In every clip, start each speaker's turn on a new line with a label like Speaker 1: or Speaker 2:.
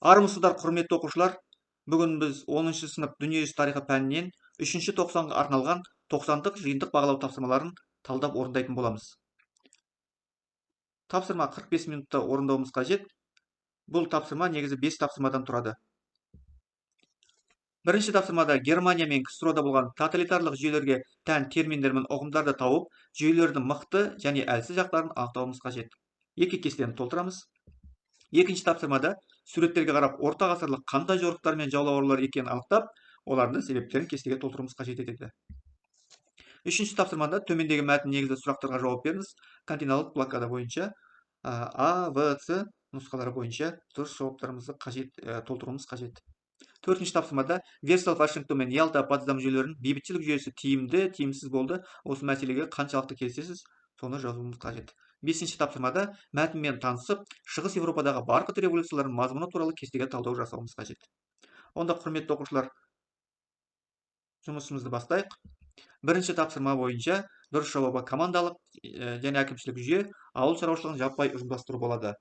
Speaker 1: Армысыздар, құрметті оқушылар. Бүгін біз 10-шы сынып дүниежүзі тарихы пәнінен 3-ші тоқсанға арналған 90-дық жиынтық бағалау тапсырмаларын талдап орындайтын боламыз. Тапсырма 45 минутта орындауымыз қажет. Бұл тапсырма негізі 5 тапсырмадан тұрады. Бірінші тапсырмада Германия мен КСРО-да болған тоталитарлық жүйелерге тән терминдер мен ұғымдарды тауып, жүйелердің мықты және әлсіз жақтарын анықтауымыз қажет. Екі кестені толтырамыз. Екінші тапсырмада суреттерге қарап, орта ғасырлық қандай жорықтар мен жаулаулар екенін анықтап, олардың себептерін кестеге толтыруымыз қажет етеді. Үшінші тапсырмада төмендегі мәтін негізді сұрақтарға жауап беріңіз. Континенталдық блокада бойынша А, В, С нұсқалары бойынша дұрыс жауаптарымызды толтыруымыз қажет. Төртінші тапсырмада Версаль, Вашингтон мен Ялта, Потсдам жүйелерінің бейбітшілік жүйесі тиімді, тиімсіз болды. Осы мәселеге қаншалықты келісесіз, соны жазуымыз қажет. Бесінші тапсырмада мәтінмен танысып, Шығыс Еуропадағы барқыт революцияларының мазмұны туралы кестеге талдау жасауымыз қажет. Онда, құрметті оқушылар, жұмысымызды бастайық. Бірінші тапсырма бойынша дұрыс жауабы командалық және әкімшілік жүйе ауыл шаруашылығын жаппай ұжымдастыру болады.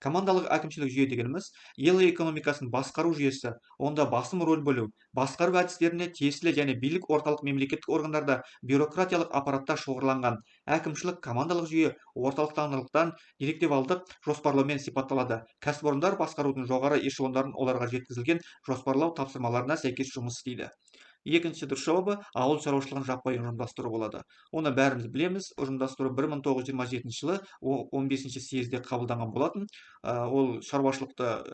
Speaker 1: Командалық әкімшілік жүйе дегеніміз ел экономикасын басқару жүйесі, онда басым рөл бөлу, басқару әдістеріне тиесілі және билік орталық мемлекеттік органдарда бюрократиялық аппаратта шоғырланған. Әкімшілік командалық жүйе орталықтандырылған директивалдық жоспарлаумен сипатталады. Кәсіпорындар басқарудың жоғары эшелондарын оларға жеткізілген жоспарлау тапсырмаларына сәйкес жұмыс істейді. Екінші дұрыс жауабы ауыл шаруашылығын жаппай ұжымдастыру болады. Оны бәріміз білеміз. Ұжымдастыру 1927 жылы 15-ші съезде қабылданған болатын. Ол шаруашылықты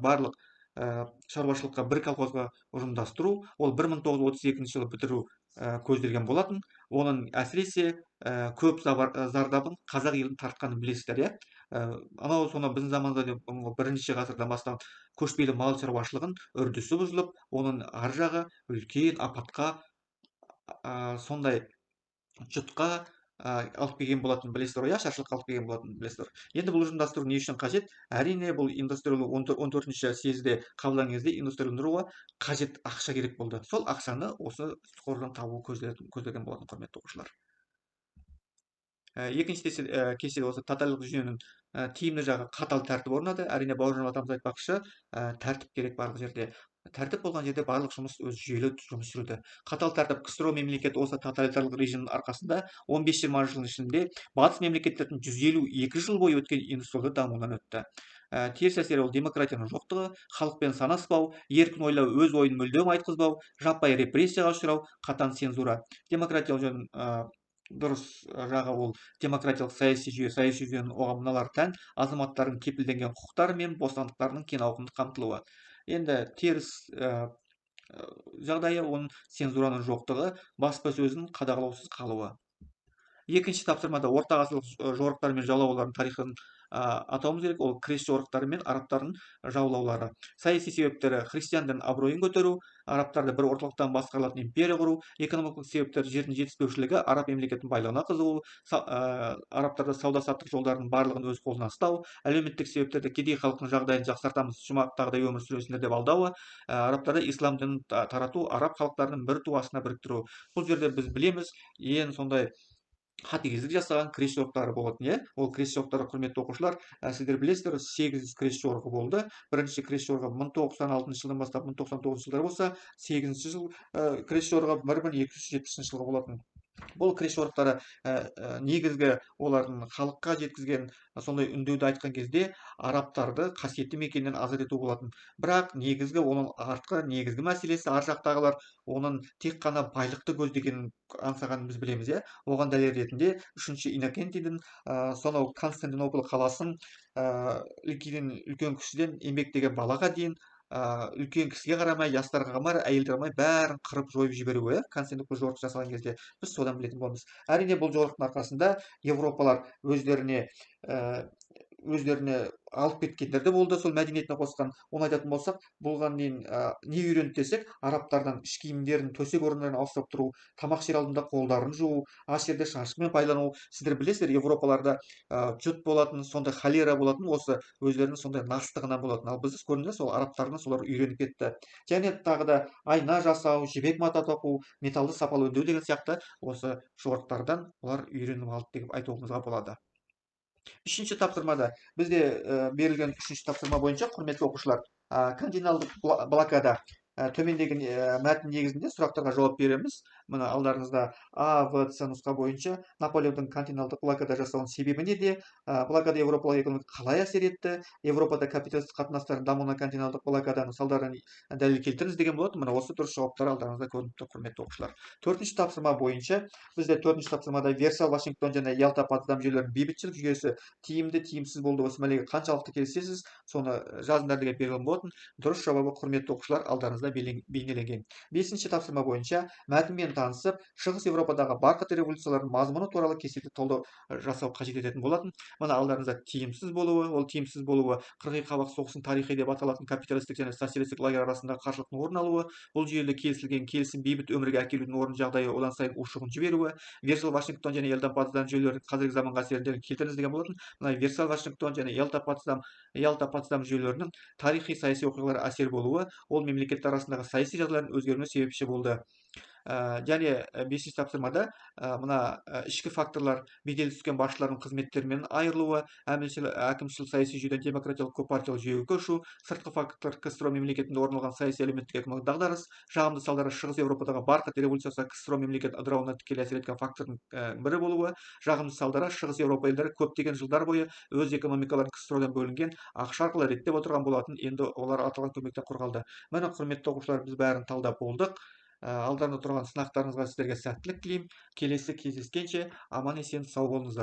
Speaker 1: барлық шаруашылыққа бір колхозға ұжымдастыру, ол 1932 жылы бітіру көзделген болатын. Оның әсіресе көп зардабын қазақ елін тартқанын білесіздер, иә? Анау соны біздің заманда бірінші ғасырдан бастап көшпелі мал шаруашылығын үрдісі бұзылып, оның ар жағы үлкен апатқа, сондай жұтқа алып келген болатын, білесіздер, иә, шаршылыққа алып келген болатын, білесіздер. Енді бұл ұжымдастыру не үшін қажет? Әрине, бұл индустриялы 14-ші съезде қабылданған кезде индустрияландыруға қажет ақша керек болды. Сол ақшаны осы қордан табу көзделген болатын, құрметті оқушылар. Екінші кестеде осы тоталитарлық жүйенің тиімді жағы қатал тәртіп орнады. Әрине, бауыржан атамыз айтпақшы, тәртіп керек барлық жерде. Тәртіп болған жерде барлық жұмыс өз жүйелі жұмыс жүрді. Қатал тәртіп КСРО мемлекеті осы тоталитарлық режимнің арқасында 15-20 жылдың ішінде батыс мемлекеттердің 152 жыл бойы өткен индустриалды дамуынан өтті. Теріс әсері ол демократияның жоқтығы, халықпен санаспау, еркін ойлау, өз ойын мүлдем айтқызбау, жаппай репрессияға ұшырау, қатаң цензура. Демократиялық жүйенің дұрыс жағы ол демократиялық саяси жүйенің оған мыналар тән: азаматтардың кепілденген құқықтары мен бостандықтарының кең ауқымды қамтылуы. Енді теріс жағдайы оның цензураның жоқтығы, баспасөздің қадағалаусыз қалуы. Екінші тапсырмада орта ғасырлық жорықтар мен жаулаулардың тарихын атауымыз керек. Ол крест жорықтары мен арабтардың жаулаулары. Саяси себептері: христиан дін абыройын көтеру, арабтарды бір орталықтан басқарылатын империя құру. Экономикалық себептер: жердің жетіспеушілігі, араб мемлекетінің байлығына қызығу, арабтарды сауда-саттық жолдардың барлығын өз қолына ұстау. Әлеуметтік себептерді: кедей халықтың жағдайын жақсартамыз, жұмақтағыдай өмір сүресіңдер деп алдауы. Арабтарды ислам дінін тарату, араб халықтарының бір ту астына біріктіру. Бұл жерде біз білеміз, ең сондай қатыгездік жасаған крест жорықтары болатын, иә? Ол крест жорықтары, құрметті оқушылар, сіздер білесіздер, 8 крест жорығы болды. Бірінші крест жорығы 1096 жылдан бастап 1099 жылдар болса, 8-ші жыл крест жорығы 1270 жылғы болатын. Бұл крест жорықтары негізгі олардың халыққа жеткізген сондай үндеуді айтқан кезде арабтарды қасиетті мекеннен азат ету болатын. Бірақ негізгі оның негізгі мәселесі, ар жақтағылар оның тек қана байлықты көздегенін аңсағанын біз білеміз, иә? Оған дәлел ретінде 3-ші Иннокентийдің сонау Константинополь қаласын үлкен кішіден еңбектеген балаға дейін үлкен кісіге қарамай, жастарға қарамай, әйелдерге қарамай бәрін қырып жойып жіберуі, Константинополь жорық жасаған кезде біз содан білетін боламыз. Әрине, бұл жорықтың арқасында Европалар өздеріне алып кеткендер де болды, сол мәдениетіне қосқан. Оны айтатын болсақ, болған дейін не үйренді десек, арабтардан іш киімдерін, төсек орындарын ауыстырып тұру, тамақ ішер алдында қолдарын жуу, аш жерде шанышқымен пайдалану. Сіздер білесіздер, Европаларда жұт болатын, сондай холера болатын, осы өздерінің сондай настығынан болатын. Ал біз көрдіңіз, сол арабтардан солар үйреніп кетті. Және тағы да айна жасау, жібек мата тоқу, металды сапалы өңдеу деген сияқты осы жорықтардан олар үйреніп алды деп айтуымызға болады. Үшінші тапсырмада бізде берілген үшінші тапсырма бойынша, құрметті оқушылар, континенталдық блокада төмендегі мәтін негізінде сұрақтарға жауап береміз. Мына алдарыңызда А, В, С нұсқа бойынша Наполеондың континенталдық блокада жасауының себебі неде? Блокада еуропалық экономикаға қалай әсер етті? Еуропада капиталистік қатынастардың дамуына континенталдық блокаданың салдарын дәлел келтіріңіз деген болатын. Мына осы дұрыс жауаптар алдарыңызда көрініп тұр, құрметті оқушылар. Төртінші тапсырма бойынша бізде төртінші тапсырмада Версаль, Вашингтон және Ялта Потсдам жүйелерінің бейбітшілік жүйесі тиімді, тиімсіз болды, осы мәлеге қаншалықты келісесіз, соны жазыңдар деген берілген болатын. Дұрыс жауабы, құрметті оқушылар, алдарыңызда бейнеленген. Бесінші тапсырма бойынша мәтінмен танысып, шығыс Еуропадағы барқыт революциялардың мазмұны туралы кестеде талдау жасау қажет ететін болатын. Мына алдарыңызда тиімсіз болуы, ол тиімсіз болуы қырғи қабақ соғысының тарихи деп аталатын капиталистік және социалистік лагерь арасындағы қарсылықтың орын алуы, бұл жүйелі келісілген келісім бейбіт өмірге әкелудің орын жағдайы одан сайын ушығын жіберуі, Версаль, Вашингтон және Ялта Потсдам жүйелерінің қазіргі заманға әсерін келтіріңіз деген болатын. Мына Версаль, Вашингтон және Ялта Потсдам жүйелерінің тарихи саяси оқиғаларға әсер болуы, ол мемлекеттер арасындағы саяси жағдайлардың өзгеруіне себепші болды. Және бесінші тапсырмада мына ішкі факторлар, беделі түскен басшылардың қызметтерінен айырылуы, әкімшіл саяси жүйеден демократиялық көппартиялық жүйеге көшу, сыртқы факторлар КСРО мемлекетінде орын алған саяси әлеуметтік экономикалық дағдарыс, жағымды салдары шығыс Еуропадағы барқыт революциясы КСРО мемлекет ыдырауына тікелей әсер еткен фактордың бірі болуы, жағымды салдары шығыс Еуропа елдері көптеген жылдар бойы өз экономикаларын КСРОдан бөлінген ақша арқылы реттеп отырған болатын. Енді олар аталған көмектен қорғалды. Міне, құрметті оқушылар, біз бәрін талдап болдық. Алдарында тұрған сынақтарыңызға сіздерге сәттілік тілеймін. Келесі кездескенше аман есен сау болыңыздар.